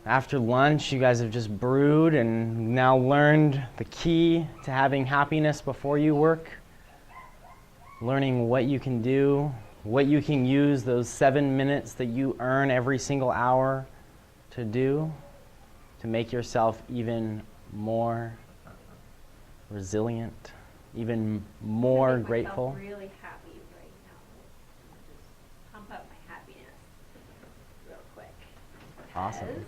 After lunch, you guys have just brewed and now learned the key to having happiness before you work. Learning what you can do, what you can use those 7 minutes that you earn every single hour to do to make yourself even more resilient, even more grateful. I'm really happy right now. Just pump up my happiness real quick. Awesome.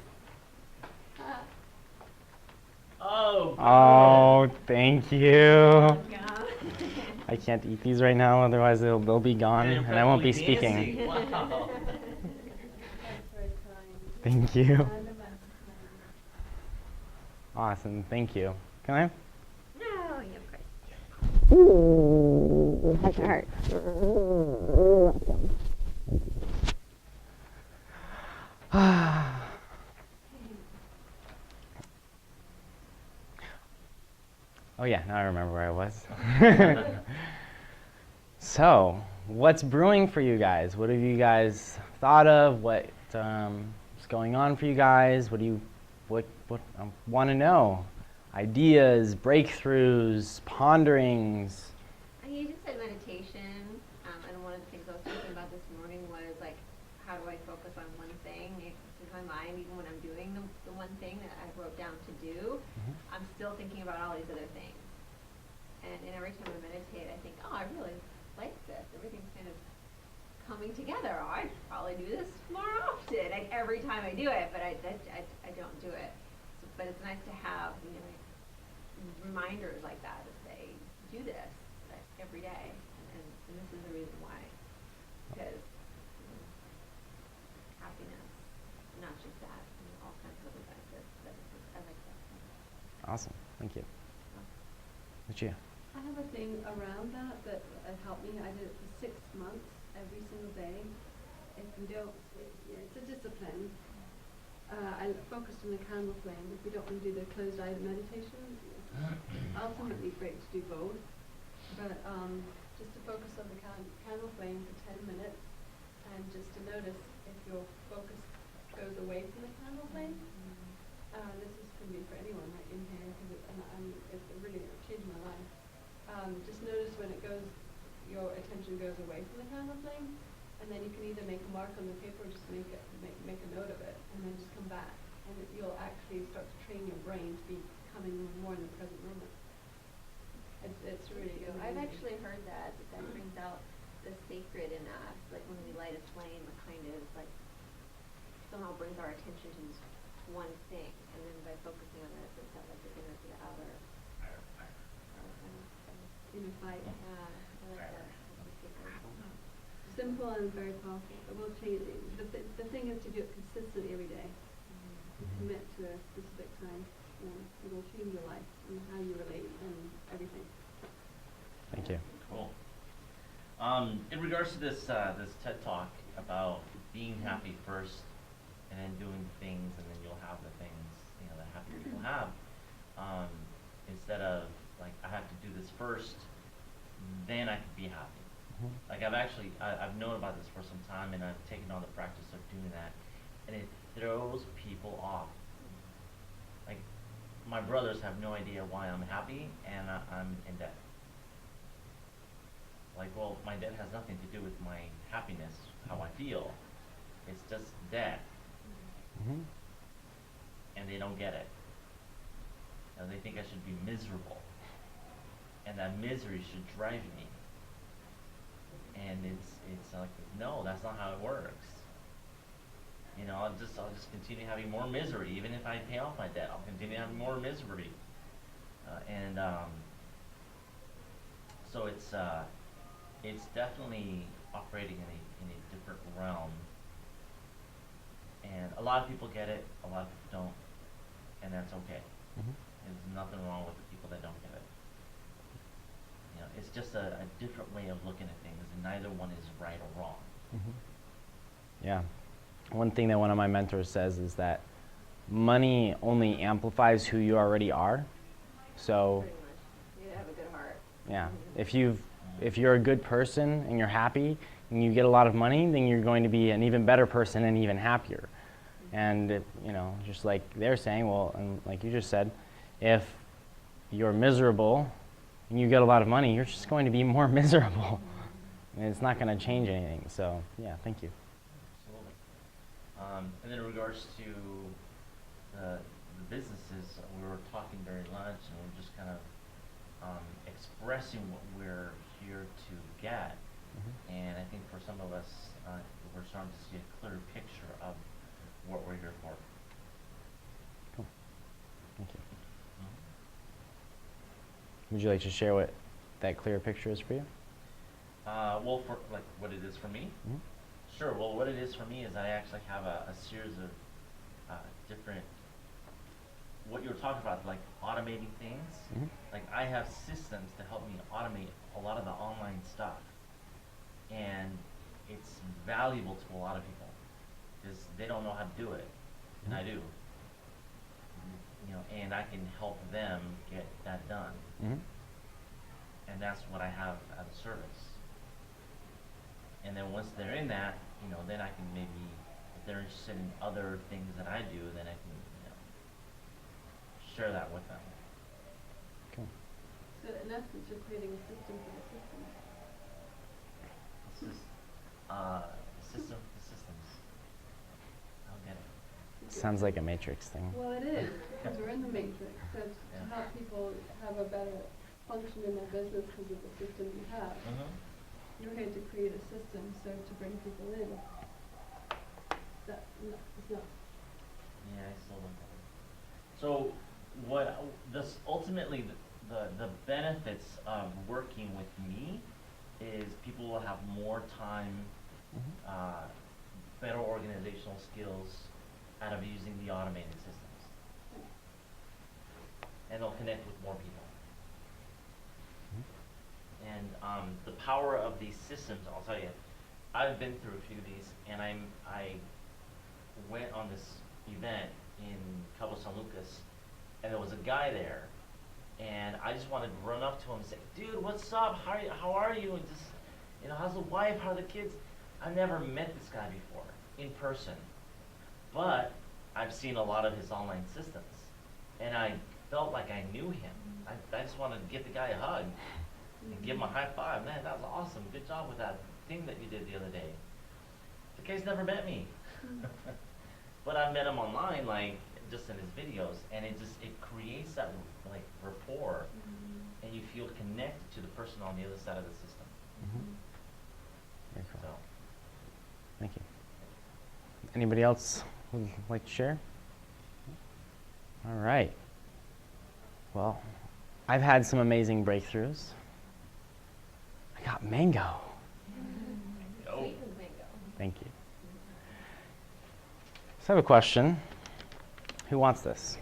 Oh, Thank you. Yeah. I can't eat these right now, otherwise they'll be gone you're and I won't be practically speaking. dancing. Wow. Thank you. Awesome, thank you. Can I? No, yeah, of course. Ooh, heart to heart. Oh yeah, now I remember where I was. So, what's brewing for you guys? What have you guys thought of? What's going on for you guys? What I want to know? Ideas, breakthroughs, ponderings. You just said meditation, and one of the things I was thinking about this morning was like, how do I focus on one thing? Because my mind, even when I'm doing the one thing that I wrote down to do, I'm still thinking about all these other things. And every time I meditate, I think, oh, I really like this. Everything's kind of coming together. Oh, I probably do this more often. Like every time I do it, but I don't do it. So, but it's nice to have like reminders like that to say, do this every day, and this is the reason why. Because happiness, not just that, all kinds of other benefits. I like that. Awesome, thank you. Lucia. I have a thing around that helped me. I did it for 6 months every single day. If you don't, it's a discipline. I focused on the candle flame. If you don't want to do the closed eye meditation, it's ultimately great to do both. But just to focus on the candle flame for 10 minutes, and just to notice if your focus goes away from the candle flame. This is can be for anyone right in here, because it really changed my life. Just notice when your attention goes away from the candle flame, and then you can either make a mark on the paper or just make a note of it, and then just come back, and you'll actually start to train your brain to be coming more in the present moment. It's really amazing. I've actually heard that brings out the sacred in us. Like when we light a flame, it kind of like somehow brings our attention to this one thing, and then by focusing on this, it's like the inner to the outer. Unified. Yeah, I like that. Simple and very powerful. It will change. The thing is to do it consistently every day. Commit to a specific time. It will change your life and how you relate and everything. Thank you. Cool. In regards to this TED Talk about being happy first and then doing things, and then you'll have the things, the happier you'll have, instead of like, I have to do this first, then I can be happy. Like I've known about this for some time, and I've taken on the practice of doing that, and it throws people off. Like, my brothers have no idea why I'm happy and I'm in debt. Like, well, my debt has nothing to do with my happiness, how I feel. It's just debt. And they don't get it. And they think I should be miserable. And that misery should drive me. And it's like, no, that's not how it works. I'll just continue having more misery. Even if I pay off my debt, I'll continue having more misery. So it's definitely operating in a different realm. And a lot of people get it, a lot of people don't, and that's okay. There's nothing wrong with the people that don't get it. It's just a different way of looking at things, and neither one is right or wrong. Yeah. One thing that one of my mentors says is that money only amplifies who you already are. So, Pretty much. You have a good heart. yeah, if you're a good person and you're happy and you get a lot of money, then you're going to be an even better person and even happier. And you know, just like they're saying, well, and like you just said, if you're miserable and you get a lot of money, you're just going to be more miserable, and it's not going to change anything. So yeah, thank you. Absolutely. And then in regards to the businesses, we were talking during lunch, and we're just kind of expressing what we're here to get. And I think for some of us, we're starting to see a clearer picture of what we're here for. Cool. Thank you. Would you like to share what that clear picture is for you? Well, for like what it is for me? Mhm. Sure. Well, what it is for me is I actually have a series of different, what you were talking about, like automating things. Mhm. Like I have systems to help me automate a lot of the online stuff. And it's valuable to a lot of people because they don't know how to do it, and I do. You know, and I can help them get that done. Mm-hmm. And that's what I have as a service. And then once they're in that, you know, then I can maybe, if they're interested in other things that I do, then I can, you know, share that with them. Cool. So in essence, you're creating a system for the system. It's just, systems. I'll get it. Sounds like a Matrix thing. Well, it is, because we're in the matrix. So to Yeah. help people have a better function in their business because of the system you have, you're here to create a system so to bring people in. That, no, it's not. Yeah, I still don't get it. So what, this ultimately, the benefits of working with me is people will have more time, better organizational skills out of using the automated systems. And they'll connect with more people. And the power of these systems, I'll tell you, I've been through a few of these, and I went on this event in Cabo San Lucas, and there was a guy there, and I just wanted to run up to him and say, dude, what's up? How are you? And just, you know, how's the wife? How are the kids? I've never met this guy before in person, but I've seen a lot of his online systems, and I felt like I knew him. I just wanted to give the guy a hug and give him a high five. Man, that was awesome. Good job with that thing that you did the other day. The guy's never met me. But I met him online, like, just in his videos, and it creates that, like, rapport, and you feel connected to the person on the other side of the system. Very cool. So, Thank you. Anybody else would like to share? All right. Well, I've had some amazing breakthroughs. I got mango. Sweet as mango. Thank you. So I have a question. Who wants this?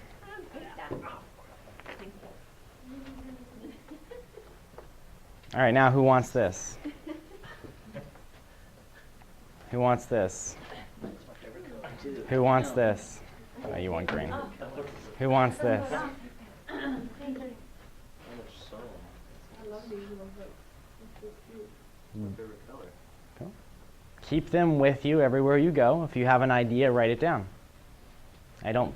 All right, now who wants this? Who wants this? Who wants this? Oh, you want green. Who wants this? I love these little books. It's so cute. Cool. Keep them with you everywhere you go. If you have an idea, write it down. I don't.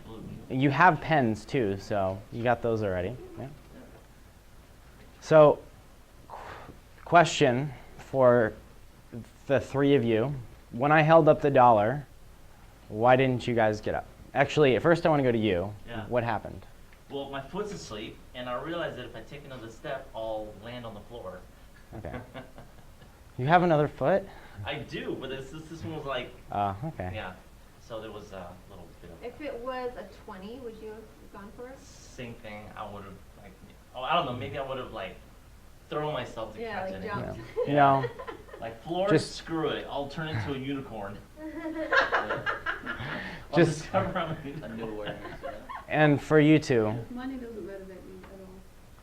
You have pens too, so you got those already. Yeah. So, question for the three of you. When I held up the dollar, why didn't you guys get up? Actually, at first I want to go to you. Yeah. What happened? well, my foot's asleep, and I realize that if I take another step, I'll land on the floor. Okay. You have another foot? I do, but this one was like, Okay. yeah. So there was a little bit of If it was a 20, would you have gone for it? same thing. I would have like, oh, I don't know. Maybe I would have like thrown myself to Yeah, catch like it. jumped. You know, Like floor, Just- screw it. I'll turn into a unicorn. I'll Just- discover I'm a A unicorn. new awareness, yeah. and for you two, Money doesn't motivate me at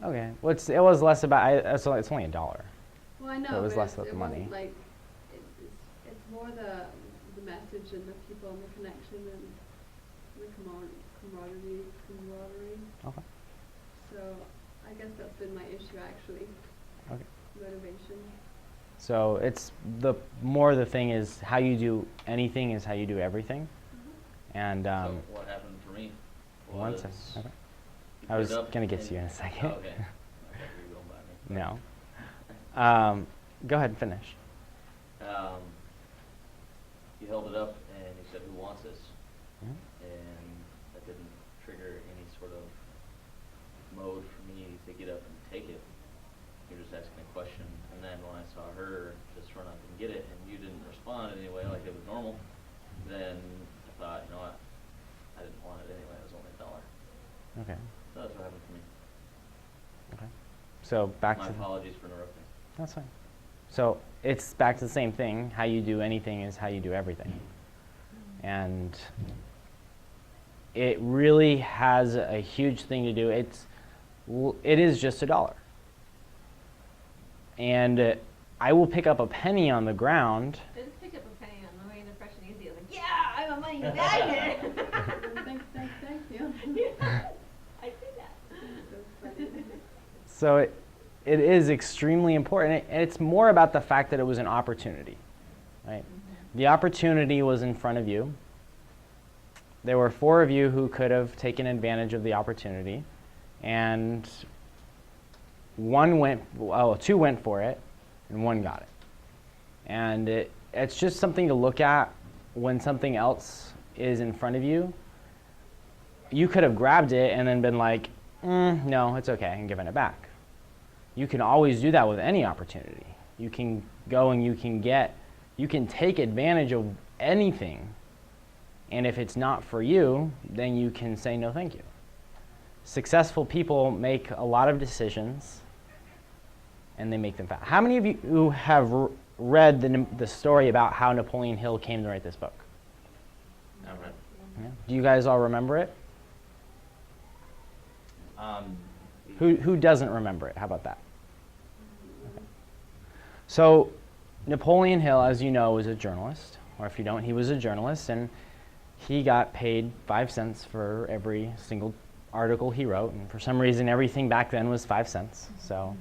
all. okay. Well, it was less about, it's only $1. Well, I know. So it was but less it's- about the it money. wasn't like it's more the message and the people and the connection and the camaraderie. Okay. So I guess that's been my issue actually. Okay. Motivation. So it's the more the thing is how you do anything is how you do everything. And So what happened for me one was. second. Okay. you I was get up gonna get to and- you in a second. Oh, okay. I thought you were going by me. No. Go ahead and finish. You held it up and you said, "Who wants this?" Mhm. And that didn't trigger any sort of mode for me to get up and take it. You're just asking a question. And then when I saw her just run up and get it and you didn't respond in any way like it was normal, then I thought, you know what, I didn't want it anyway. It was only $1. Okay. So that's what happened for me. Okay. So back My to apologies for interrupting. that's fine. So it's back to the same thing. How you do anything is how you do everything. And it really has a huge thing to do. It is just $1. And I will pick up a penny on the ground. Just pick up a penny on the way into Fresh and Easy. I was like, yeah, I'm a money magnet. Thank you. Yeah, I see that. So funny. So it is extremely important. And it's more about the fact that it was an opportunity, right? The opportunity was in front of you. There were 4 of you who could have taken advantage of the opportunity, and 2 went for it, and 1 got it. And it's just something to look at when something else is in front of you. You could have grabbed it and then been like, no, it's okay, and given it back. You can always do that with any opportunity. You can go and you can take advantage of anything, and if it's not for you, then you can say no thank you. Successful people make a lot of decisions, and they make them fast. How many of you who have read the story about how Napoleon Hill came to write this book? All right. Yeah. Do you guys all remember it? Who doesn't remember it? How about that? Okay. So Napoleon Hill, as you know, was a journalist, or if you don't, he was a journalist, and he got paid 5 cents for every single article he wrote, and for some reason everything back then was 5 cents. So,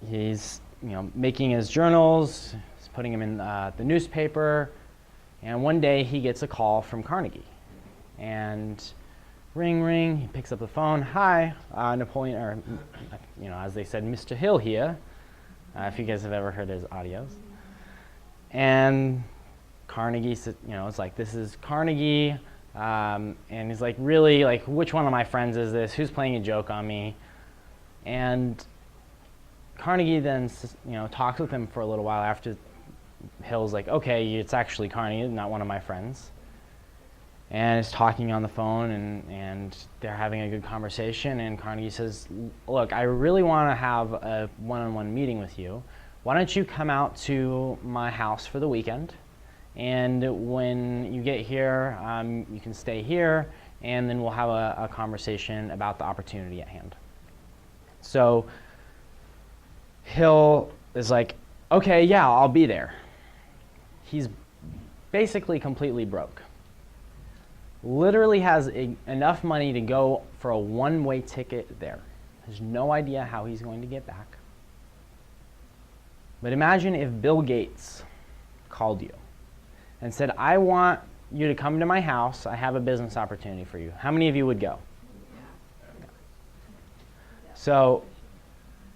he's making his journals, he's putting them in the newspaper, and one day he gets a call from Carnegie, and ring, ring, he picks up the phone. Hi, Napoleon, or as they said, Mr. Hill here, if you guys have ever heard his audios. And Carnegie said, it's like, this is Carnegie, and he's like, really, like, which one of my friends is this? Who's playing a joke on me? And Carnegie then, talks with him for a little while after Hill's like, okay, it's actually Carnegie, not one of my friends. And is talking on the phone, and they're having a good conversation, and Carnegie says, look, I really want to have a one-on-one meeting with you. Why don't you come out to my house for the weekend, and when you get here, you can stay here, and then we'll have a conversation about the opportunity at hand. So Hill is like, okay, yeah, I'll be there. He's basically completely broke. Literally has enough money to go for a one-way ticket there. Has no idea how he's going to get back. But imagine if Bill Gates called you and said, I want you to come to my house. I have a business opportunity for you. How many of you would go? So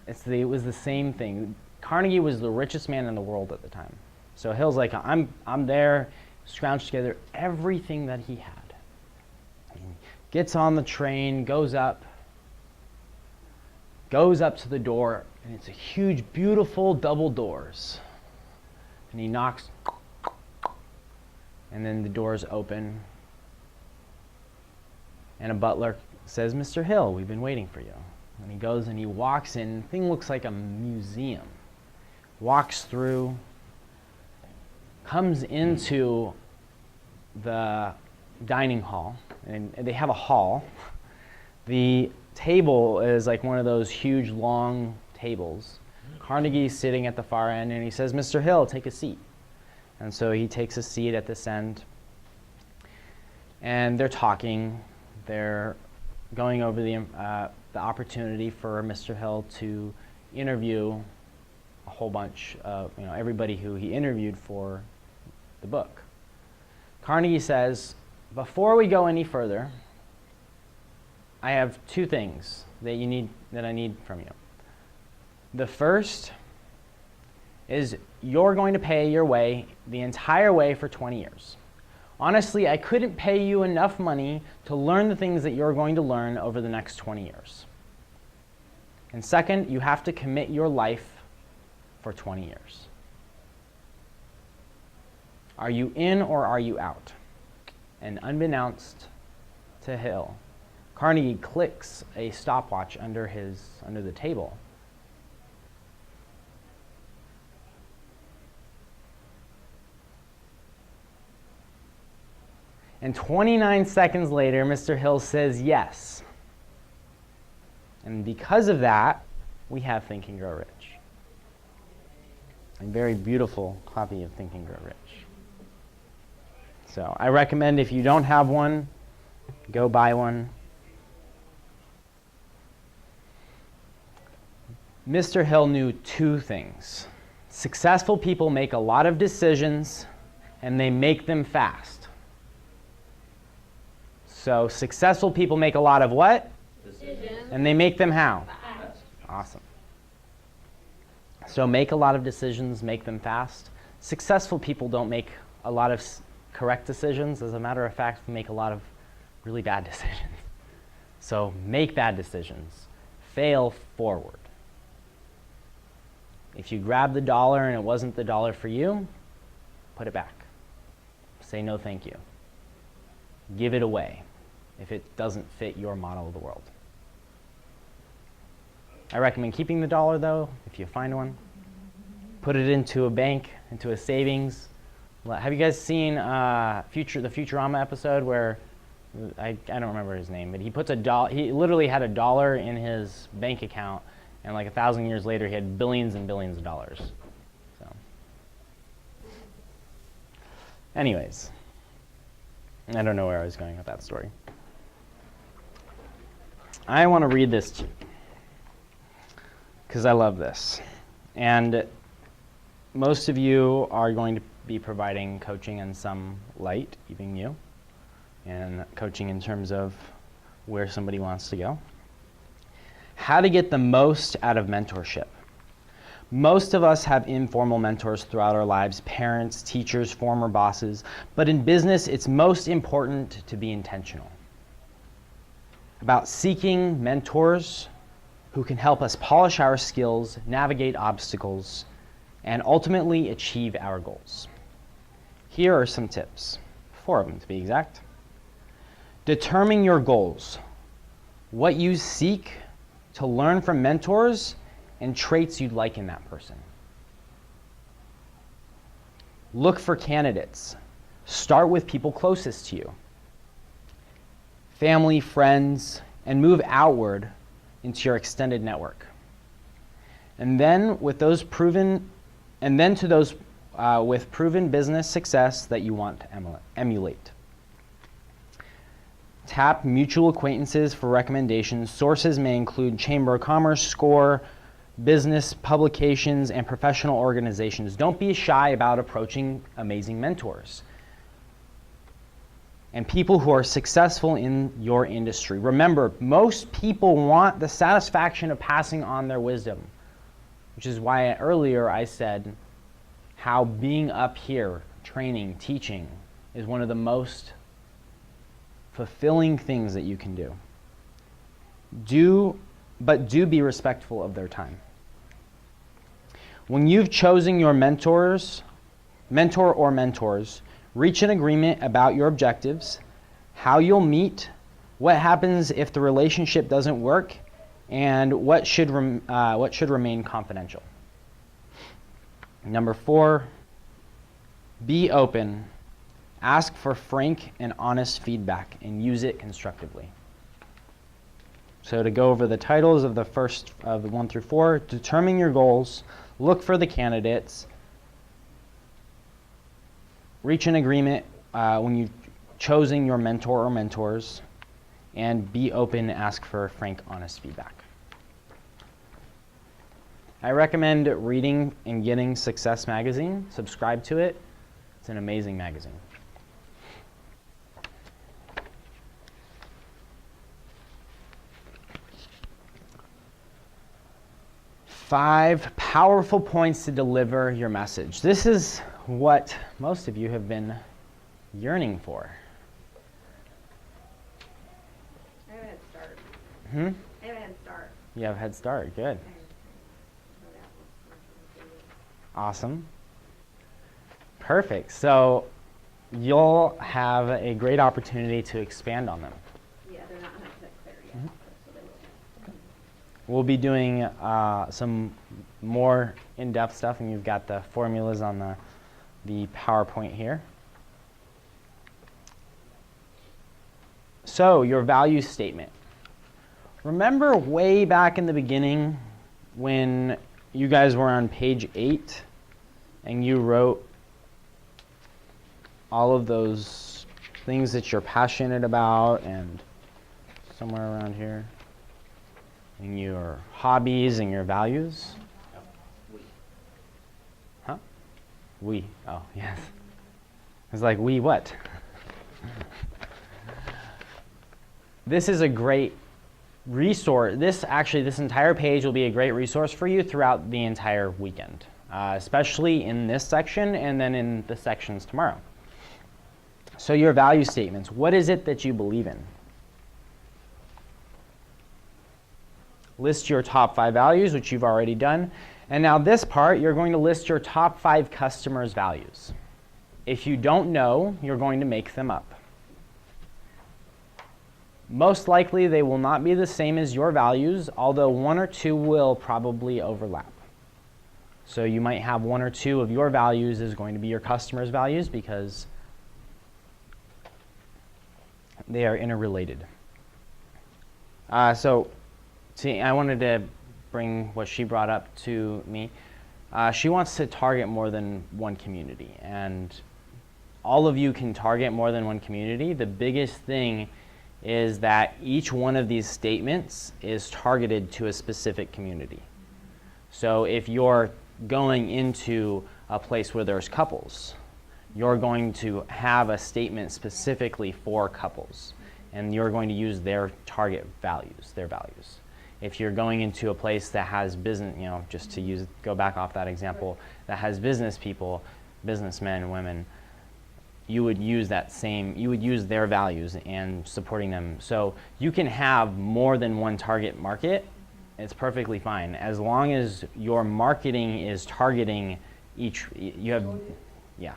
it was the same thing. Carnegie was the richest man in the world at the time. So Hill's like, I'm there, scrounged together everything that he had. Gets on the train, goes up to the door, and it's a huge, beautiful double doors. And he knocks, and then the doors open, and a butler says, Mr. Hill, we've been waiting for you. And he goes and he walks in, the thing looks like a museum. Walks through, comes into the dining hall, and they have a hall. The table is like one of those huge long tables. Carnegie's sitting at the far end, and he says, Mr. Hill, take a seat. And so he takes a seat at this end, and they're talking. They're going over the opportunity for Mr. Hill to interview a whole bunch of everybody who he interviewed for the book. Carnegie says, before we go any further, I have two things that I need from you. The first is you're going to pay your way the entire way for 20 years. Honestly, I couldn't pay you enough money to learn the things that you're going to learn over the next 20 years. And second, you have to commit your life for 20 years. Are you in or are you out? And unbeknownst to Hill, Carnegie clicks a stopwatch under the table. And 29 seconds later, Mr. Hill says yes. And because of that, we have Think and Grow Rich. A very beautiful copy of Think and Grow Rich. So I recommend if you don't have one, go buy one. Mr. Hill knew two things. Successful people make a lot of decisions and they make them fast. So successful people make a lot of what? Decisions. And they make them how? Fast. Awesome. So make a lot of decisions, make them fast. Successful people don't make a lot of correct decisions. As a matter of fact, make a lot of really bad decisions. So make bad decisions. Fail forward. If you grab the dollar and it wasn't the dollar for you, put it back. Say no thank you. Give it away if it doesn't fit your model of the world. I recommend keeping the dollar though, if you find one. Put it into a bank, into a savings. Have you guys seen the Futurama episode where, I don't remember his name, but he puts he literally had $1 in his bank account, and like 1,000 years later he had billions and billions of dollars. So, anyways, I don't know where I was going with that story. I want to read this to you because I love this. And most of you are going to be providing coaching in some light, even you, and coaching in terms of where somebody wants to go. How to get the most out of mentorship. Most of us have informal mentors throughout our lives, parents, teachers, former bosses, but in business, it's most important to be intentional about seeking mentors who can help us polish our skills, navigate obstacles, and ultimately achieve our goals. Here are some tips, 4 of them to be exact. Determine your goals, what you seek to learn from mentors, and traits you'd like in that person. Look for candidates. Start with people closest to you. Family, friends, and move outward into your extended network. And then with those proven business success that you want to emulate. Tap mutual acquaintances for recommendations. Sources may include Chamber of Commerce, SCORE, business publications, and professional organizations. Don't be shy about approaching amazing mentors and people who are successful in your industry. Remember, most people want the satisfaction of passing on their wisdom, which is why earlier I said how being up here, training, teaching, is one of the most fulfilling things that you can do. But do be respectful of their time. When you've chosen your mentor or mentors, reach an agreement about your objectives, how you'll meet, what happens if the relationship doesn't work, and what should remain confidential. Number 4, be open. Ask for frank and honest feedback and use it constructively. So to go over the titles of the 1 through 4, determine your goals, look for the candidates, reach an agreement when you've chosen your mentor or mentors, and be open, ask for frank, honest feedback. I recommend reading and getting Success Magazine. Subscribe to it. It's an amazing magazine. 5 powerful points to deliver your message. This is what most of you have been yearning for. I have a head start. Hmm? I have a head start. You have a head start. Good. So that was Awesome. Perfect. So you'll have a great opportunity to expand on them. yeah, they're not 100% clear yet. Mhm. So they will. We'll be doing some more in-depth stuff, and you've got the formulas on the PowerPoint here. So your value statement. Remember way back in the beginning when you guys were on page 8 and you wrote all of those things that you're passionate about and somewhere around here, and your hobbies and your values? Huh? We. Oh, yes. It's like, we what? This is a great resource. This entire page will be a great resource for you throughout the entire weekend, especially in this section and then in the sections tomorrow. So your value statements, what is it that you believe in? List your top 5 values, which you've already done. And now this part, you're going to list your top 5 customers' values. If you don't know, you're going to make them up. Most likely, they will not be the same as your values, although 1 or 2 will probably overlap. So you might have 1 or 2 of your values is going to be your customers' values because they are interrelated. See, I wanted to bring what she brought up to me. She wants to target more than one community, and all of you can target more than one community. The biggest thing is that each one of these statements is targeted to a specific community. So if you're going into a place where there's couples, you're going to have a statement specifically for couples, and you're going to use their target values, their values. If you're going into a place that has business, just to go back off that example, that has business people, businessmen, women, you would use their values and supporting them. So you can have more than one target market. It's perfectly fine as long as your marketing is targeting each. Yeah.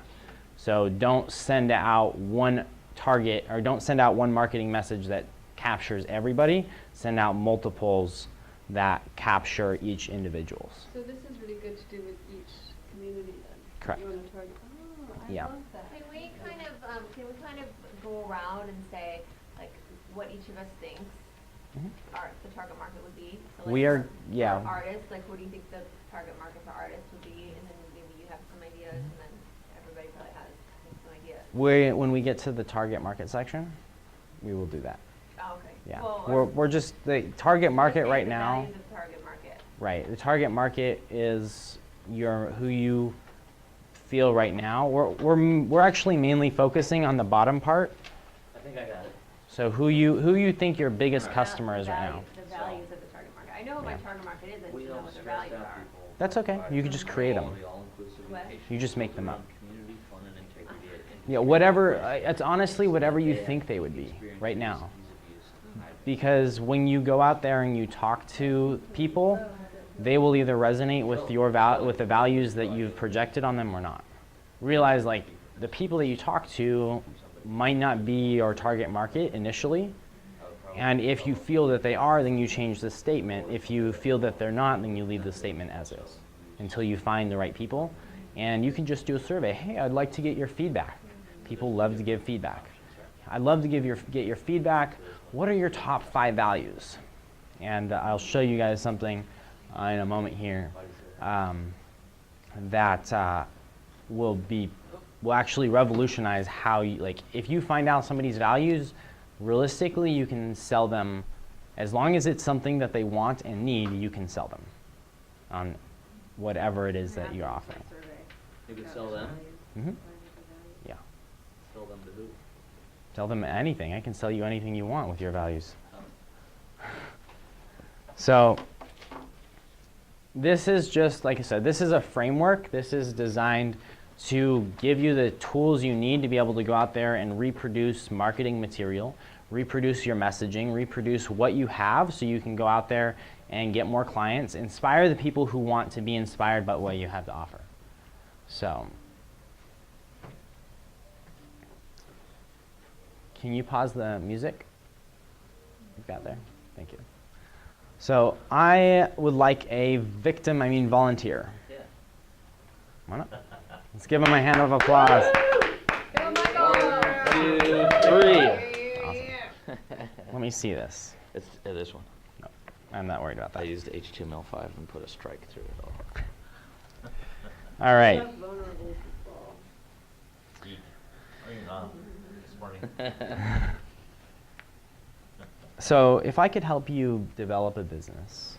So don't send out one target, or don't send out one marketing message that captures everybody. Send out multiples that capture each individuals. So this is really good to do with each community then? Correct. You want to target, I Yeah. love that. Can we kind of go around and say, like, what each of us thinks the target market would be? So, like, for artists, like, what do you think the target market for artists would be? And then maybe you have some ideas, and then everybody probably has some ideas. When we get to the target market section, we will do that. Oh, okay. Yeah. Well, We're just the target market right the now. values of target market. Right. The target market is who you feel right now. We're actually mainly focusing on the bottom part. I think I got it. So who you think your biggest customer is right now. The values of the target market. I know what my Yeah. target market is, and We to know don't what their stress values out are. people. That's okay. You can just create them. Quality, all-inclusive What? education, You just make them up. community, fun, and integrity at Yeah, whatever. It's honestly whatever you think they would be right now. Because when you go out there and you talk to people, they will either resonate with with the values that you've projected on them or not. Realize, like, the people that you talk to might not be your target market initially, and if you feel that they are, then you change the statement. If you feel that they're not, then you leave the statement as is until you find the right people. And you can just do a survey. Hey, I'd like to get your feedback. People love to give feedback. I'd love to get your feedback. What are your top 5 values? And I'll show you guys something in a moment here that will actually revolutionize how you, like, if you find out somebody's values, realistically you can sell them. As long as it's something that they want and need, you can sell them on whatever it is that you're offering. You could sell them? Hmm. Yeah. Sell them to who? Tell them anything. I can sell you anything you want with your values. So this is just, like I said, this is a framework. This is designed to give you the tools you need to be able to go out there and reproduce marketing material, reproduce your messaging, reproduce what you have so you can go out there and get more clients, inspire the people who want to be inspired by what you have to offer. So, can you pause the music? You've got there? Thank you. So, I would like a volunteer. Yeah. Come on up. Let's give him a hand of applause. Oh my God. 1, 2, 3. Awesome. Let me see this. It's this one. No, I'm not worried about I that. used HTML5 and put a strike through it all. All right. That's vulnerable people. Geek. Or you're not. This morning. So if I could help you develop a business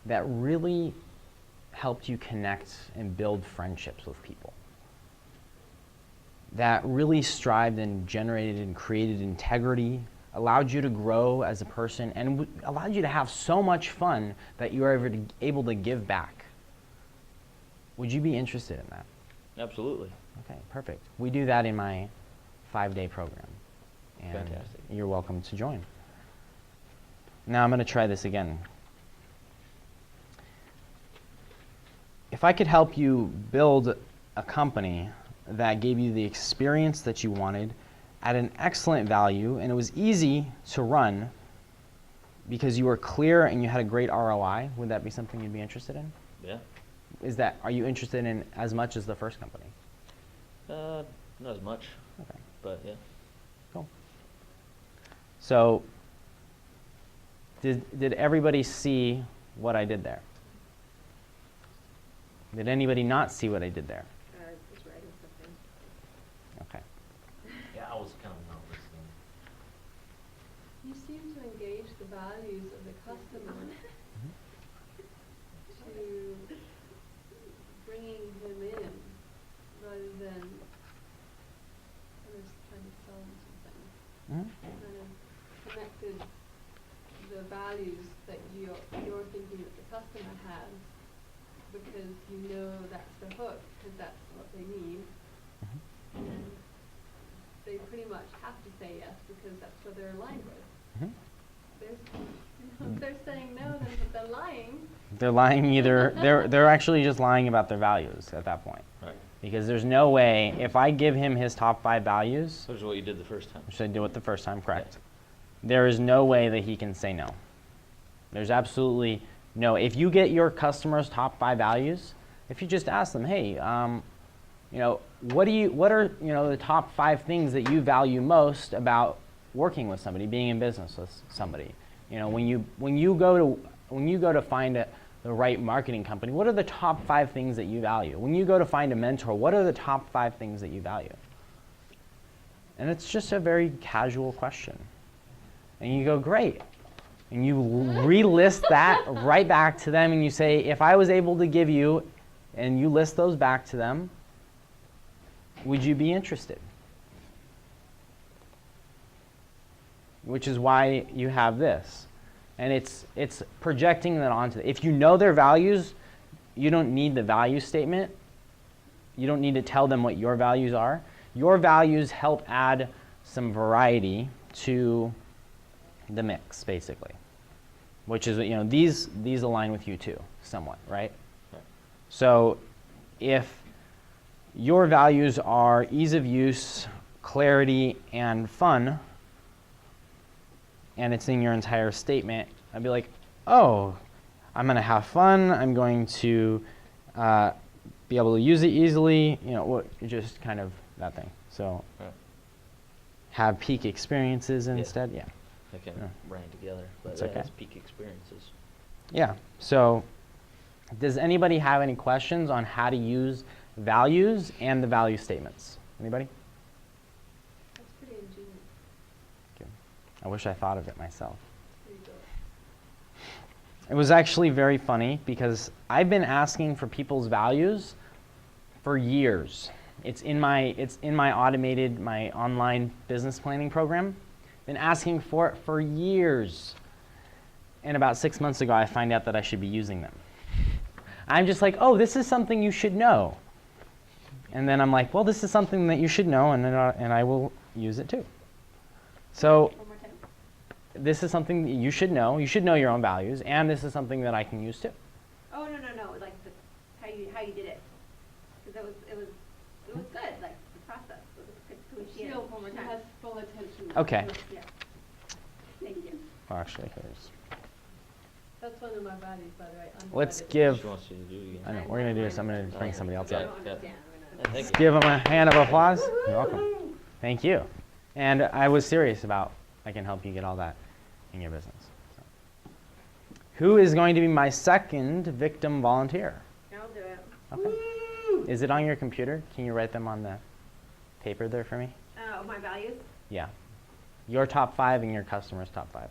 that really helped you connect and build friendships with people, that really strived and generated and created integrity, allowed you to grow as a person, and allowed you to have so much fun that you are able to give back, would you be interested in that? Absolutely. Okay, perfect. We do that in my 5-day program. And Fantastic. you're welcome to join. Now I'm going to try this again. If I could help you build a company that gave you the experience that you wanted at an excellent value, and it was easy to run because you were clear and you had a great ROI, would that be something you'd be interested in? Yeah. Are you interested in as much as the first company? Not as much, Okay, but yeah. cool. So, did everybody see what I did there? Did anybody not see what I did there? Just writing something. Okay. Yeah, I was kind of not listening. You seem to engage the values of the customer to bringing him in rather than kind of trying to sell him something. Mhm. Kind of connected the values that you're thinking that the customer has because you know that's the hook, because that's what they need. Mhm. And they pretty much have to say yes because that's what they're aligned with. Mhm. If they're saying no, then they're lying. They're lying either, they're actually just lying about their values at that point. Right. Because there's no way, if I give him his top 5 values, Which is what you did the first time. which I did it the first time, correct? There is no way that he can say no. There's absolutely no. If you get your customers' top 5 values, if you just ask them, hey, what are the top 5 things that you value most about working with somebody, being in business with somebody? When you go to find the right marketing company, what are the top 5 things that you value? When you go to find a mentor, what are the top 5 things that you value? And it's just a very casual question. And you go, great. And you relist that right back to them and you say, if I was able to give you, and you list those back to them, would you be interested? Which is why you have this. And it's projecting that onto them. If you know their values, you don't need the value statement. You don't need to tell them what your values are. Your values help add some variety to the mix, basically. Which is, these align with you too, somewhat, right? Right. So if your values are ease of use, clarity, and fun, and it's in your entire statement, I'd be like, oh, I'm going to have fun. I'm going to be able to use it easily. Just kind of that thing. So Right. have peak experiences instead. Yeah. They can Yeah. rang together, but It's yeah, okay. it's peak experiences. Yeah. So does anybody have any questions on how to use values and the value statements? Anybody? That's pretty ingenious. Okay. I wish I thought of it myself. Pretty dope. It was actually very funny because I've been asking for people's values for years. It's in my automated, my online business planning program. Been asking for it for years. And about 6 months ago, I find out that I should be using them. I'm just like, oh, this is something you should know. And then I'm like, well, this is something that you should know, and I will use it too. So One more time. this is something that you should know. You should know your own values, and this is something that I can use too. Oh, no, like how you did it. Because it was good, like the process. Can we see it one more She time? has full attention. Okay. Yeah. Thank you. Well, actually, here's. That's one of my values, by the way. Let's undivided. give. She wants you to do it again. I know. We're gonna do this. I'm gonna bring somebody else I up. don't understand. Thank Let's you. give them a hand of applause. You're welcome. Thank you. And I was serious about I can help you get all that in your business. So. Who is going to be my second victim volunteer? I'll do it. Okay. Is it on your computer? Can you write them on the paper there for me? My values? Yeah. Your top 5 and your customer's top 5.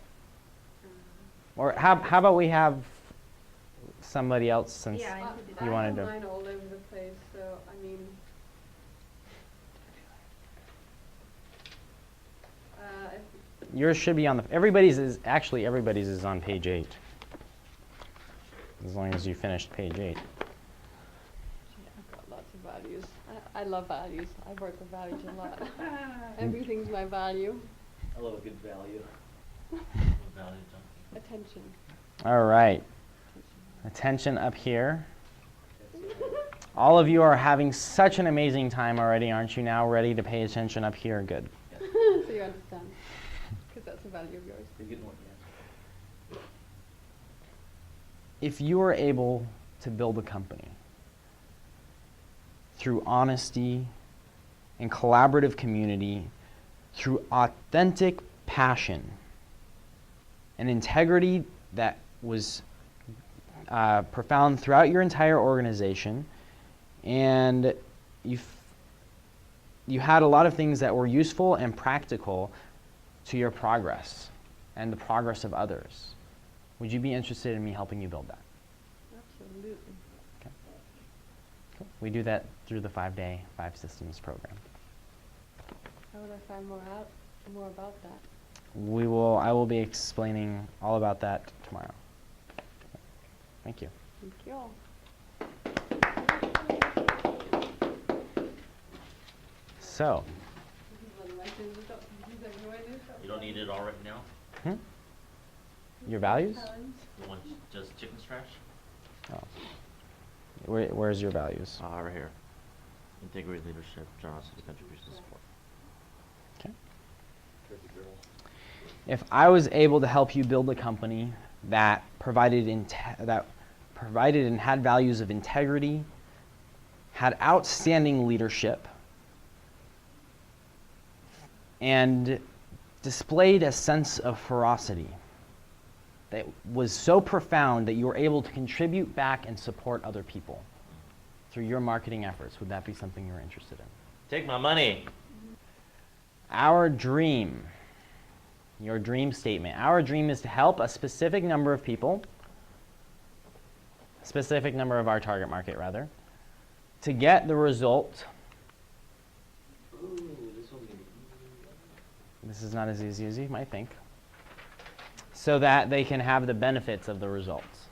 Or how about we have somebody else since Yeah, I could do that. you wanted I to. have mine all over the place, so I mean, if Yours should be on the. Everybody's is on page 8. As long as you finished page 8. yeah, I've got lots of values. I love values. I work with values a lot. Everything's my value. I love a good value. Value junkie. Attention. All right. Attention up here. All of you are having such an amazing time already, aren't you now ready to pay attention up here? Good. So you understand. Because that's a value of yours. You're getting one, yeah. If you are able to build a company through honesty and collaborative community, through authentic passion and integrity that was profound throughout your entire organization, and you had a lot of things that were useful and practical to your progress and the progress of others, would you be interested in me helping you build that? Absolutely. Cool. We do that through the 5-day, 5 systems program. How would I find more about that? I will be explaining all about that tomorrow. Thank you. Thank you all. So, This is one of my favorite topics. These are my new topics. You don't need it all written down? your values? You want just chicken scratch? Oh. Where's your values? Right here. Integrity, leadership, generosity, contribution, support. Okay. If I was able to help you build a company that provided and had values of integrity, had outstanding leadership, and displayed a sense of ferocity that was so profound that you were able to contribute back and support other people through your marketing efforts, would that be something you're interested in? Take my money. Our dream, your dream statement, our dream is to help a specific number of people, a specific number of our target market rather, to get the result. Ooh, this one's gonna be This is not as easy as you might think, so that they can have the benefits of the results.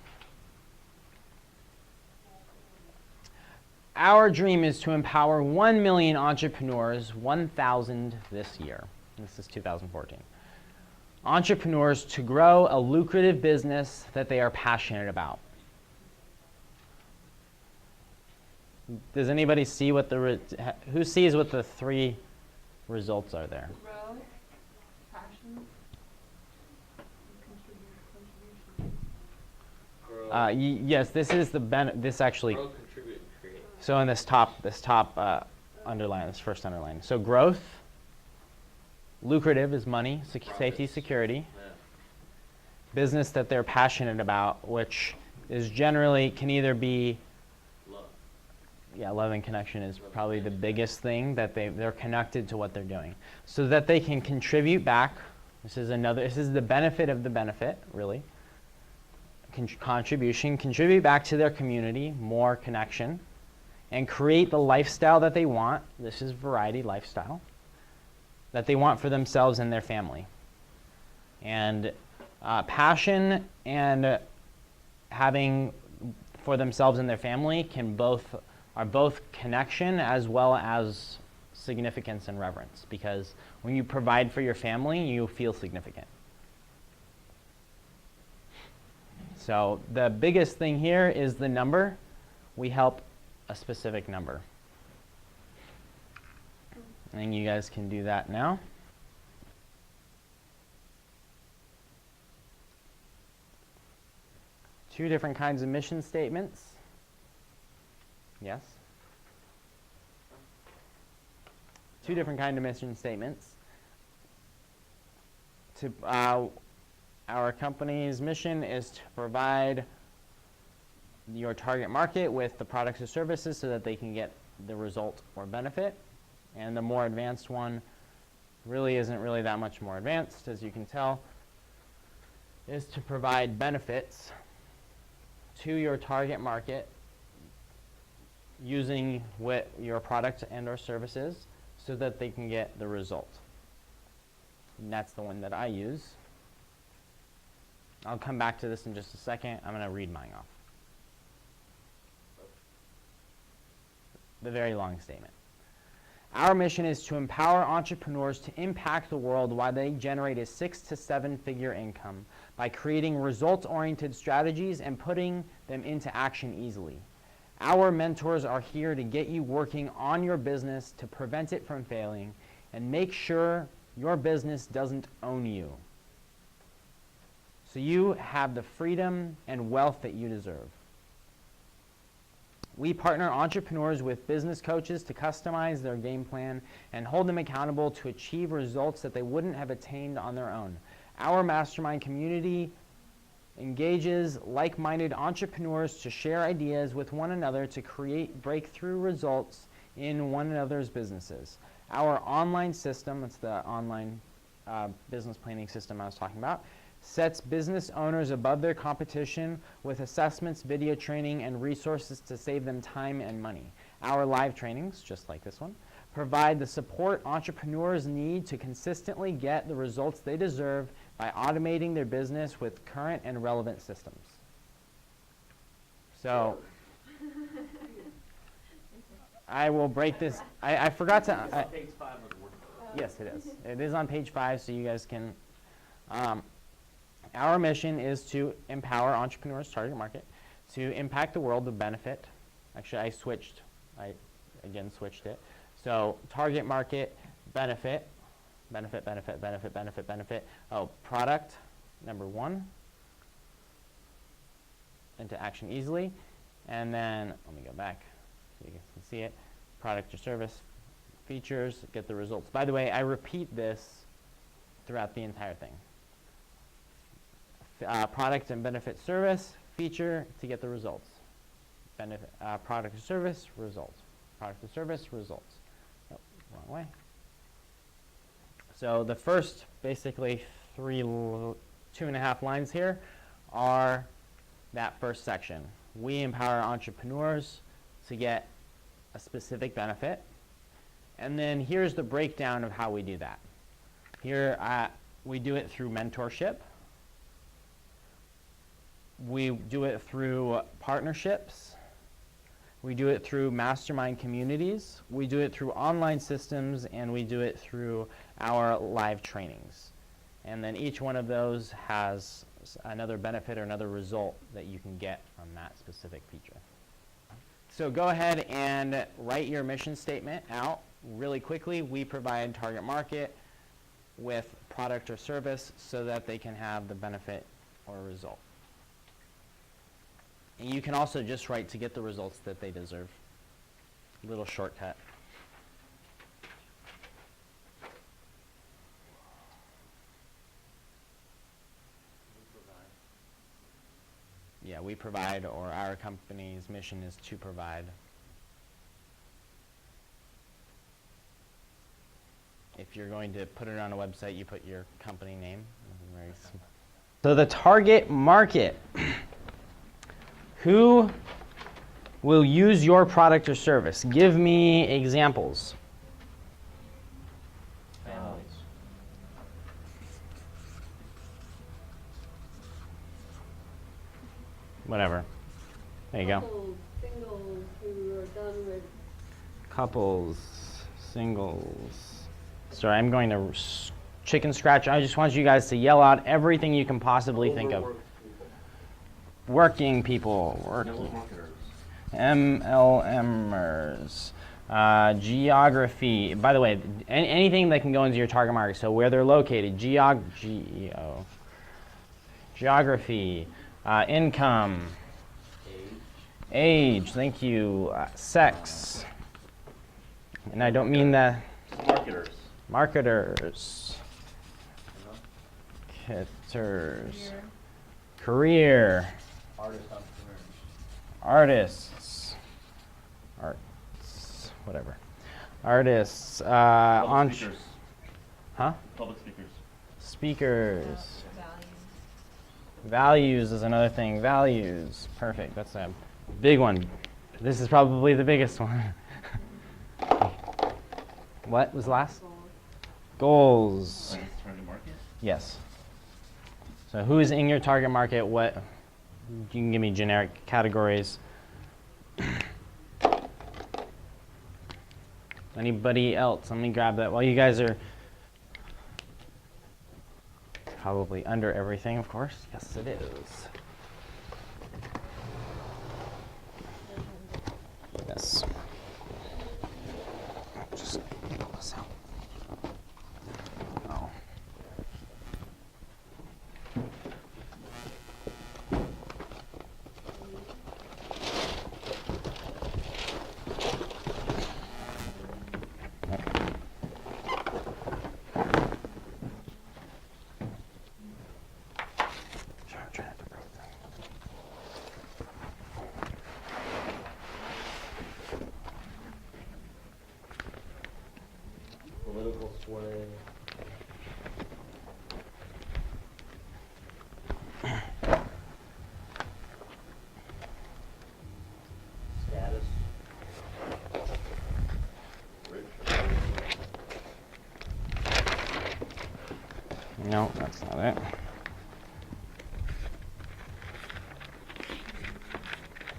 Our dream is to empower 1 million entrepreneurs, 1,000 this year. This is 2014. Entrepreneurs to grow a lucrative business that they are passionate about. Does anybody see what who sees what the 3 results are there? Growth, passion, and contribution. Yes, this is this actually. grow, contribute, and create. So in this top underline, this first underline. So growth, lucrative is money, safety, security. Yeah. Business that they're passionate about, which is generally can either be, Love. love and connection is probably the biggest thing, that they're connected to what they're doing, so that they can contribute back. This is the benefit of the benefit, really. Contribute back to their community, more connection, and create the lifestyle that they want. This is variety lifestyle that they want for themselves and their family. And passion and having for themselves and their family are both connection as well as significance and reverence, because when you provide for your family, you feel significant. So the biggest thing here is the number. We help a specific number. I think you guys can do that now. Two different kinds of mission statements. Yes? Two different kinds of mission statements. Our company's mission is to provide your target market with the products or services so that they can get the result or benefit. And the more advanced one really isn't really that much more advanced, as you can tell, is to provide benefits to your target market using what your product and or services so that they can get the result. And that's the one that I use. I'll come back to this in just a second. I'm going to read mine off. The very long statement. Our mission is to empower entrepreneurs to impact the world while they generate a 6 to 7 figure income by creating results-oriented strategies and putting them into action easily. Our mentors are here to get you working on your business to prevent it from failing and make sure your business doesn't own you, so you have the freedom and wealth that you deserve. We partner entrepreneurs with business coaches to customize their game plan and hold them accountable to achieve results that they wouldn't have attained on their own. Our mastermind community engages like-minded entrepreneurs to share ideas with one another to create breakthrough results in one another's businesses. Our online system, it's the online business planning system I was talking about, sets business owners above their competition with assessments, video training, and resources to save them time and money. Our live trainings, just like this one, provide the support entrepreneurs need to consistently get the results they deserve by automating their business with current and relevant systems. So, I will break this. I forgot to. Page 5 of the work. Yes, it is. It is on page 5, so you guys can. Our mission is to empower entrepreneurs, target market, to impact the world with benefit. Actually, I again switched it. So target market, benefit. Oh, product, number 1, into action easily. And then, let me go back so you guys can see it. Product or service, features, get the results. By the way, I repeat this throughout the entire thing. Product and benefit service, feature to get the results. Benefit, product or service, results. Product or service, results. Oh, wrong way. So the first, basically 2.5 lines here are that first section. We empower entrepreneurs to get a specific benefit. And then here's the breakdown of how we do that. Here, we do it through mentorship. We do it through partnerships. We do it through mastermind communities. We do it through online systems, and we do it through our live trainings. And then each one of those has another benefit or another result that you can get from that specific feature. So go ahead and write your mission statement out really quickly. We provide target market with product or service so that they can have the benefit or result. And you can also just write to get the results that they deserve. Little shortcut. Yeah, we provide, or our company's mission is to provide. If you're going to put it on a website, you put your company name. Very simple. So the target market. Who will use your product or service? Give me examples. Families. Whatever. There you go. couples, singles who are done with Couples, singles. Sorry, I'm going to chicken scratch. I just want you guys to yell out everything you can possibly think of. Overworked people. Working people, working. MLMers. Geography. By the way, anything that can go into your target market. So where they're located. Geography. Income. Age. Thank you. Sex. And I don't mean that. Marketers. Marketers. You know? Hitters. Career. Artists, entrepreneurs. Artists. Arts. Whatever. Artists. Public speakers. Huh? Public speakers. Speakers. Values. Values is another thing. Values. Perfect. That's a big one. This is probably the biggest one. What was last? Goals. Like it's target market. Yes. So who is in your target market? What? You can give me generic categories. Anybody else? Let me grab that. While you guys are probably under everything, of course. Yes, it is. Yes. Just pull this out. Oh. Sure, I'm trying to break that. Political sway. Status. No, that's not it.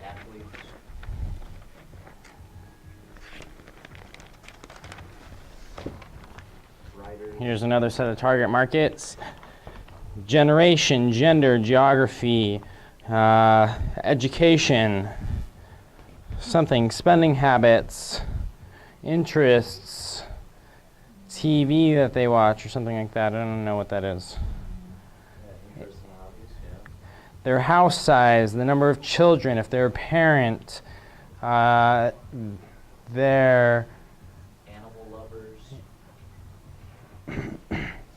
Athletes. Writers. Here's another set of target markets. Generation, gender, geography, education, something, spending habits, interests, TV that they watch or something like that. I don't know what that is. Yeah, interests and hobbies, yeah. Their house size, the number of children, if they're a parent, their Animal lovers. Dogs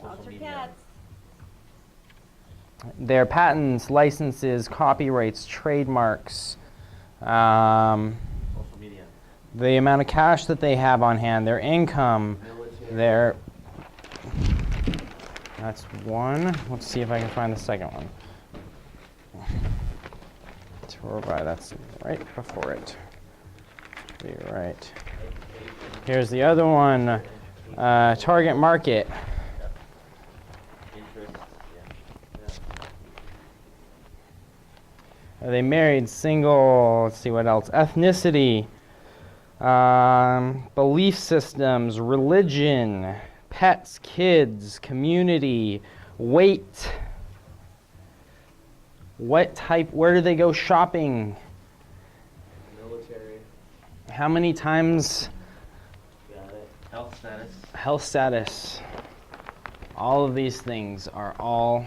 Social or media. cats. their patents, licenses, copyrights, trademarks, Social media. the amount of cash that they have on hand, their income, Military. their. That's one. Let's see if I can find the second one. That's right before it. Be right. Here's the other one. Target market. Interests, yeah. Are they married, single? Let's see what else. Ethnicity, belief systems, religion, pets, kids, community, weight. What type? Where do they go shopping? Military. How many times? Got it. Health status. Health status. All of these things are all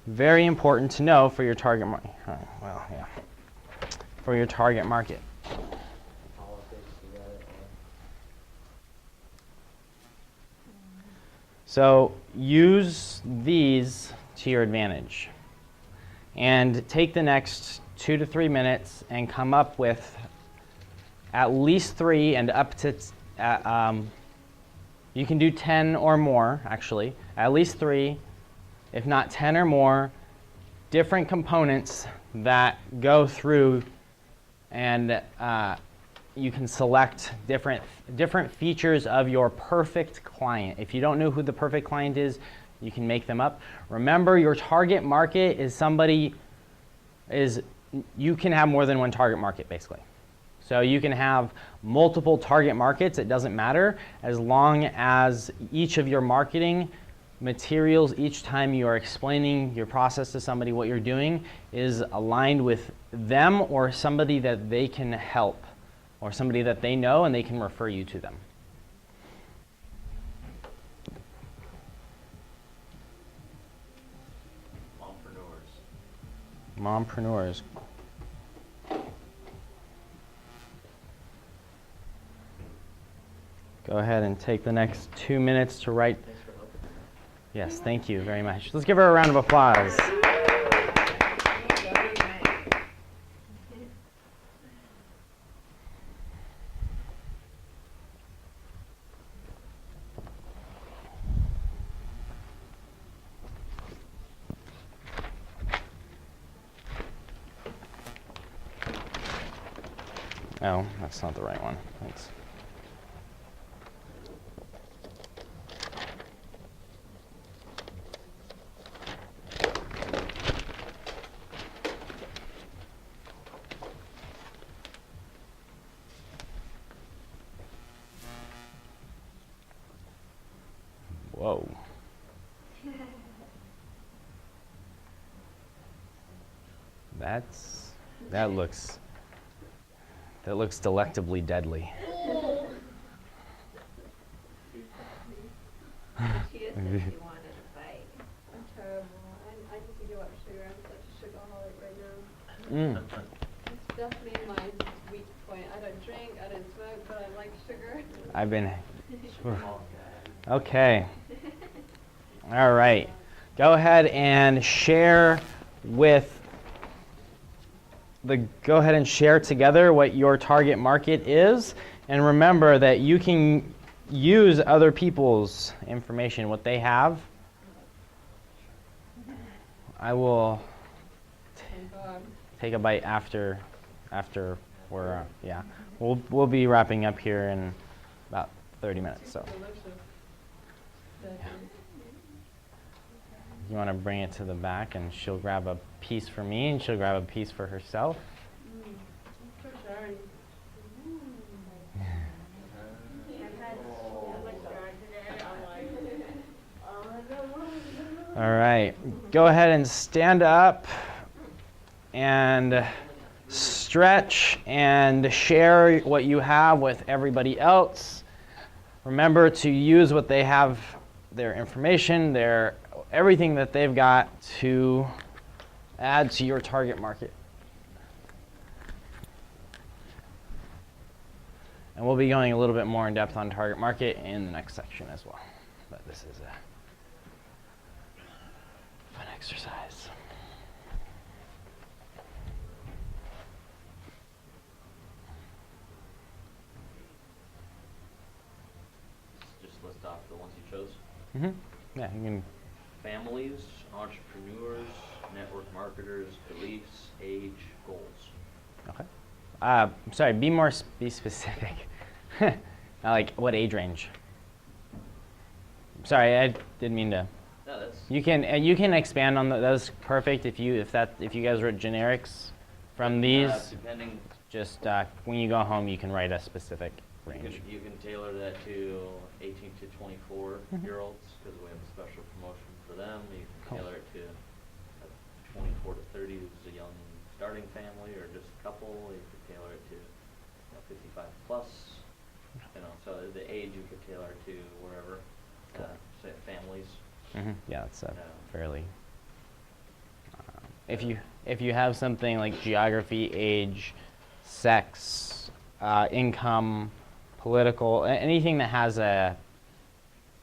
very important to know for your target market. Well, yeah. For your target market. Politics, you got it. So use these to your advantage. And take the next 2 to 3 minutes and come up with at least 3 and up to, you can do 10 or more actually, at least 3, if not 10 or more, different components that go through and you can select different features of your perfect client. If you don't know who the perfect client is, you can make them up. Remember, your target market is somebody is you can have more than one target market, basically. So you can have multiple target markets, it doesn't matter, as long as each of your marketing materials, each time you are explaining your process to somebody, what you're doing, is aligned with them or somebody that they can help, or somebody that they know and they can refer you to them. Mompreneurs. Go ahead and take the next 2 minutes to write. Thanks for helping. Yes, thank you very much. Let's give her a round of applause. Oh, that's not the right one. Thanks. Whoa. That looks delectably deadly. She just said she wanted a bite. I'm terrible. I need to give up sugar. I'm such a sugarholic right now. It's definitely my weak point. I don't drink, I don't smoke, but I like sugar. I've been. Okay. All right. Go ahead and share go ahead and share together what your target market is. And remember that you can use other people's information, what they have. I will take a bite after we're, yeah. We'll be wrapping up here in about 30 minutes, so. You want to bring it to the back, and she'll grab a piece for me, and she'll grab a piece for herself. For sure. All right. Go ahead and stand up and stretch and share what you have with everybody else. Remember to use what they have, their information, everything that they've got to add to your target market. And we'll be going a little bit more in depth on target market in the next section as well. But this is a fun exercise. Just list off the ones you chose. Mm-hmm. Yeah, you can. Families, entrepreneurs, network marketers, beliefs, age, goals. Okay. Sorry, be specific. Like what age range? Sorry, I didn't mean to. No, that's You can expand on that's perfect if you guys wrote generics from these. depending. Just when you go home, you can write a specific range. You can tailor that to 18 to 24 year olds because we have a special promotion for them. You can Cool. tailor it to a 24 to 30 who's a young starting family or just a couple. You could tailor it to 55 plus. So the age you could tailor to wherever. Cool. Say families. Yeah, that's Yeah. fairly. If you have something like geography, age, sex, income, political, anything that has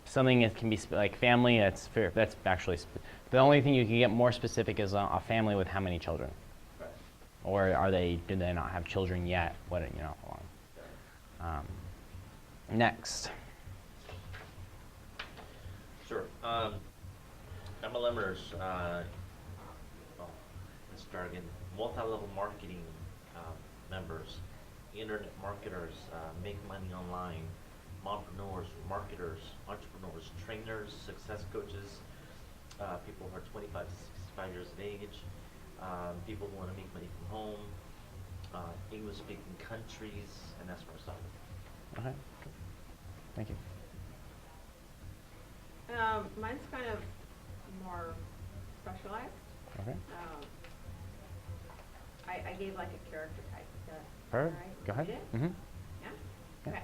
something that can be like family, that's fair. That's actually the only thing you can get more specific is a family with how many children, Right. or do they not have children yet? Next. Sure. MLMers, let's start again. Multi-level marketing members, internet marketers, make money online, mompreneurs, marketers, entrepreneurs, trainers, success coaches, people who are 25 to 65 years of age, people who want to make money from home, English-speaking countries, and that's where I started. Okay. Thank you. Mine's kind of more specialized. Okay. I gave like a character type. Is that Perfect. all right? Go ahead. Read it? Mm-hmm. Yeah? Yeah. Okay.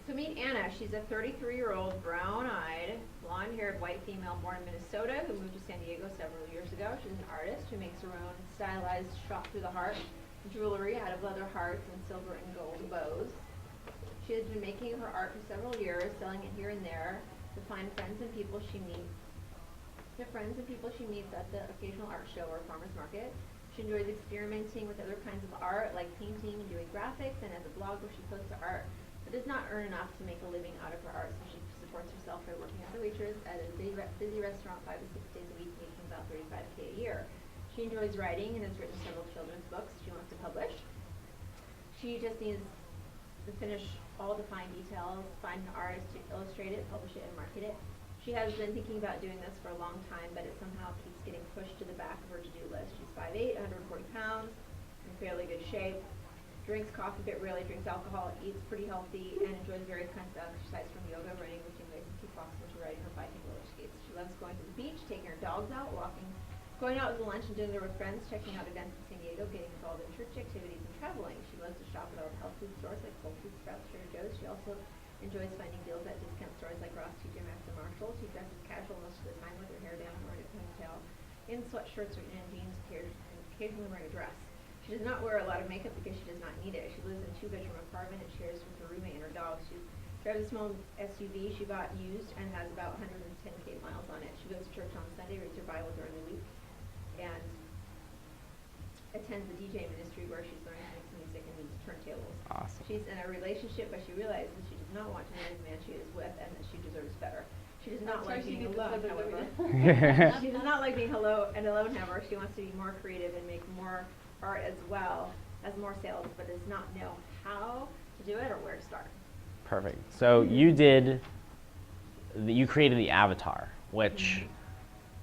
So meet Anna. She's a 33-year-old, brown-eyed, blonde-haired white female born in Minnesota who moved to San Diego several years ago. She's an artist who makes her own stylized shot through the heart jewelry out of leather hearts and silver and gold bows. She has been making her art for several years, selling it here and there to find friends and people she meets. The friends and people she meets at the occasional art show or farmer's market. She enjoys experimenting with other kinds of art, like painting and doing graphics, and has a blog where she posts her art, but does not earn enough to make a living out of her art, so she supports herself by working as a waitress at a busy restaurant 5 to 6 days a week, making about $35K a year. She enjoys writing and has written several children's books she wants to publish. She just needs to finish all the fine details, find an artist to illustrate it, publish it, and market it. She has been thinking about doing this for a long time, but it somehow keeps getting pushed to the back of her to-do list. She's 5'8", 140 pounds, in fairly good shape, drinks coffee but rarely drinks alcohol, eats pretty healthy, and enjoys various kinds of exercise from yoga, running, lifting weights, and kickboxing to riding her bike and roller skates. She loves going to the beach, taking her dogs out, walking, going out to lunch and dinner with friends, checking out events in San Diego, getting involved in church activities, and traveling. She loves to shop at all the health food stores like Whole Foods, Sprouts, Trader Joe's. She also enjoys finding deals at discount stores like Ross, TJ Maxx, and Marshalls. She dresses casual most of the time with her hair down, wearing a ponytail, in sweatshirts or in jeans, and occasionally wearing a dress. She does not wear a lot of makeup because she does not need it. She lives in a 2-bedroom apartment and shares with her roommate and her dog. She drives a small SUV she bought used and has about 110K miles on it. She goes to church on Sunday, reads her Bible during the week, and attends the DJ ministry where she's learning to mix music and use turntables. Awesome. She's in a relationship, but she realizes she does not want to marry the man she is with and that she deserves better. She does not like being alone, however. She does not like being an alone, however. She wants to be more creative and make more art as well as more sales, but does not know how to do it or where to start. Perfect. So you created the avatar, which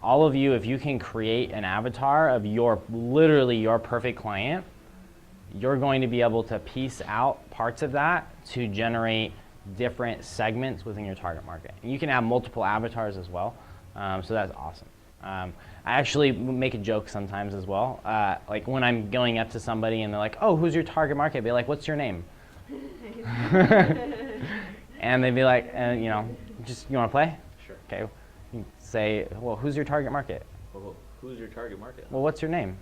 all of you, if you can create an avatar of literally your perfect client, you're going to be able to piece out parts of that to generate different segments within your target market. And you can have multiple avatars as well, so that's awesome. I actually make a joke sometimes as well. Like when I'm going up to somebody and they're like, "Oh, who's your target market?" I'd be like, "What's your name?" And they'd be like, "You know, you want to play?" Sure. Okay. You say, "Well, who's your target market?" Well, who's your target market? Well, what's your name?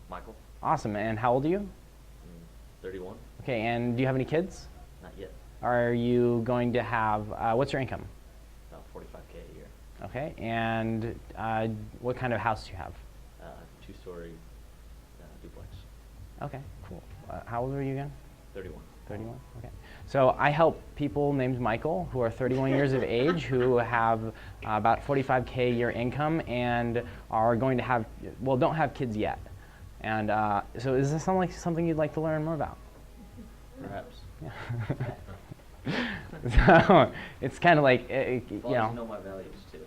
Michael, Awesome. And how old are you? 31. Okay. And do you have any kids? Not yet. Are you going to have? What's your income? About 45K a year. Okay. And what kind of house do you have? 2-story duplex. Okay. Cool. How old are you again? 31. 31? Okay. So I help people named Michael who are 31 years of age who have about 45K a year income and are going to have, well, don't have kids yet. And so is this something you'd like to learn more about? Perhaps. Yeah. So it's kind of like, As long as you know my values too.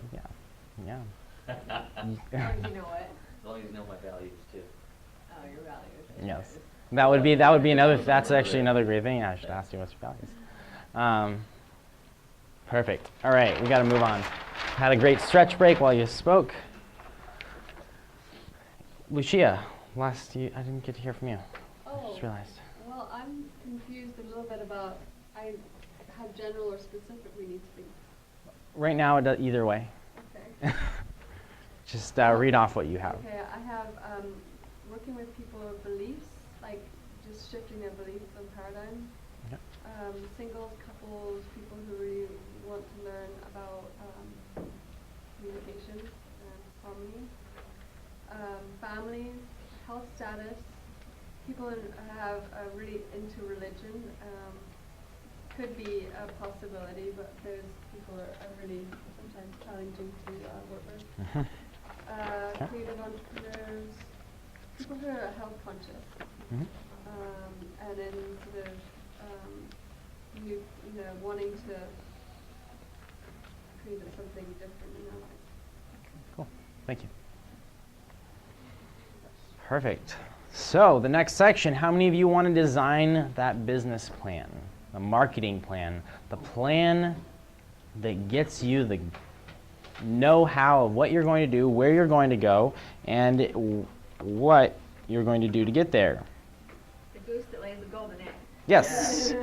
yeah. As long as you know what? As long as you know my values too. Oh, your values. Yes. That would be another, that's actually another great thing. I should ask you what's your values. Perfect. All right, we got to move on. Had a great stretch break while you spoke. Lucia, I didn't get to hear from you. Oh, Just realized. well, I'm confused a little bit about how general or specific we need to be. Right now, either way. Okay. Just read off what you have. Okay, I have working with people with beliefs, like just shifting their beliefs and paradigms. Yep. Singles, couples, people who really want to learn about communication and harmony. Families, health status, people who have really into religion. Could be a possibility, but those people are really sometimes challenging to work with. Okay. Creative entrepreneurs, people who are health conscious, Mhm. and then sort of you know wanting to create something different in their life. Cool. Thank you. Perfect. So the next section, how many of you want to design that business plan, the marketing plan, the plan that gets you the know-how of what you're going to do, where you're going to go, and what you're going to do to get there? The goose that lays the golden egg. Yes.